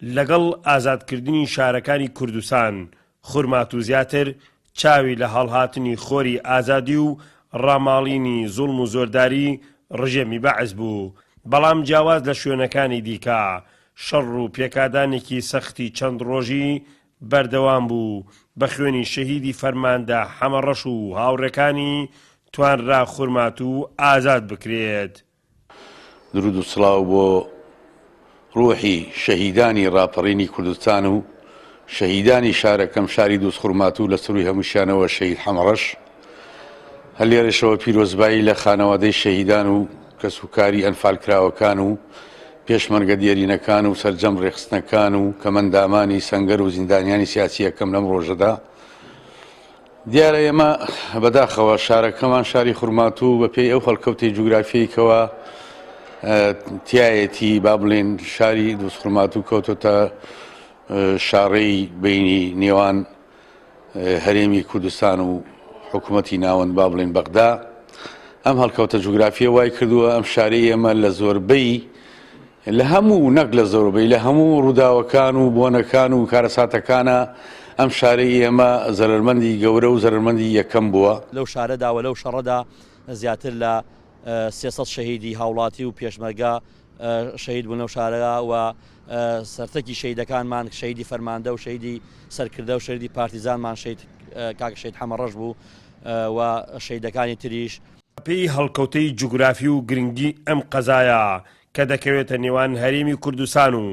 لەگەڵ ئازادکردنی شارەکانی کوردستان خورمات و زیاتر چاوی لە هەڵهاتنی خۆری ئازادی و ڕاماڵینی زوڵم و زۆرداری ڕژێمی بەعز بوو، بەڵام جیاواز لە شوێنەکانی دیکە شەڕ و پێکادانێکی سەختی چەند ڕۆژی بەردەوام بوو بە خوێنی شەهیدی فەرماندە حەمەڕەش و هاوڕێکانی توانرا خورمات و ئازاد بکرێت. درود و سڵاو بۆ ڕۆحی شەهیدانی ڕاپەڕینی کوردستان و شەهیدانی شارەکەم شاری دۆست خورمات و لە سروی هەمووشیانەوە شەهید حەمەڕەش، هەر لێرەشەوە پیرۆزبایی لە خانەوادەی شەهیدان و کەسوکاری ئەنفالکراوەکان و پێشمەرگە دیێرینەکان و سەرجەم ڕێخستنەکان و کەمەندامانی سەنگەر و زیندانیانی سیاسی یەکەم لەم ڕۆژەدا. دیارە ئێمە بەداخەوە شارەکەمان شاری خورمات و بە پێی ئەو خەڵکەوتەی جوگرافیەیەکەوە تایەتی با بڵێن شاری دۆست خورمات و کەوتۆتە شاڕێی بینی نێوان هەرێمی کوردستان و حکوومەتی ناوەند با بڵێن بەغدا. ئەم هەڵکەوتە جوگرافیە وای کردووە ئەم شارەی ئێمە لە زۆربەی لە هەموو نەک لە زۆربەی لە هەموو ڕووداوەکان و بۆنەکان و کارەساتەکانە ئەم شارەی ئێمە زەرمەندی گەورە و زەرمەندی یەکەم بووە. لەو شارەدا و لەو شەڕەدا زیاتر لە 300 شەهیدی هاوڵاتی و پێشمەرگە شەهید بوون لەو شارەدا و سەرتەکی شەهیدەکانمان شەهیدی فەرماندە و شەهیدی سەرکردە و شەهیدی پارتیزانمان کاک شەهید حەمەڕەش بوو و شەهیدەکانی تریش. پێی هەڵکەوتەی جوگرافی و گرنگی ئەم قەزایە کە دەکەوێتە نێوان هەرێمی کوردستان و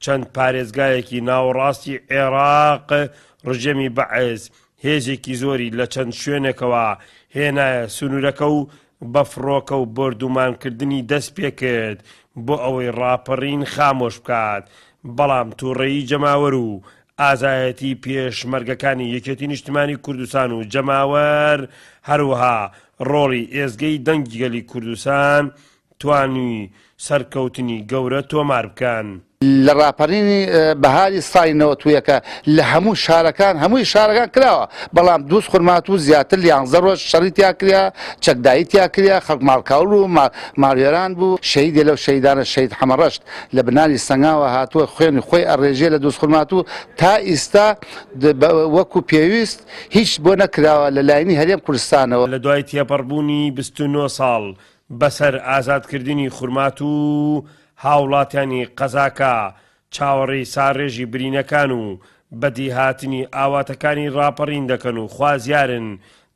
چەند پارێزگایەکی ناوەڕاستی عێراق ڕژێمی بەعز هێزێکی زۆری لە چەند شوێنێکەوە هێنایە سنوورەکە و بەفڕۆکە و بردومانکردنی دەست پێ کرد بۆ ئەوەی ڕاپەڕین خامۆش بکات، بەڵام تووڕێی جەماوەر و ئازایەتی پێشمەرگەکانی یەکێتی نیشتیمانی کوردستان و جەماوەر هەروەها ڕۆڵی ئێزگەی دەنگی گەلی کوردستان توانی سەرکەوتنی گەورە تۆمار بکەن. لە ڕاپەڕینی بەهاری ساڵی 92 لە هەموو شارەکان کراوە، بەڵام دۆست خورمات و زیاتر لە 11 ڕۆژ شەڕی تیا کریا، چەکدایی تیا کریا، خەڵک ماڵکاول و ماڵوێران بوو. شەهیدێ لەو شەهیدانە شەهید حەمەڕەش لە بناری سەنگاوە هاتووە خوێنی خۆی ئەڕێژێ لە دۆست خورمات و تا ئیستا وەکو پێویست هیچ بۆ نەکراوە لە لایەنی هەرێم کوردستانەوە. لە دوای تێپەڕبوونی 29 ساڵ بەسەر ئازادکردنی خورمات و هاوڵاتیانی قەزاکە چاوەڕێی ساڕێژی برینەکان و بەدیهاتنی ئاواتەکانی ڕاپەڕین دەکەن و خوازیارن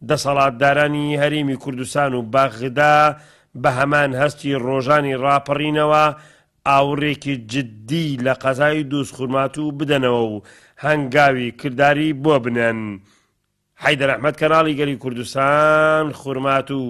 دەسەڵاتدارانی هەرێمی کوردستان و بەغدا بە هەمان هەستی ڕۆژانی ڕاپەڕینەوە ئاوڕێکی جددی لە قەزای دۆست خورمات و بدەنەوە و هەنگاوی کردداری بۆ بنێن. حەیدەر ئەحمەد، کەناڵی گەلی کوردستان، خورمات و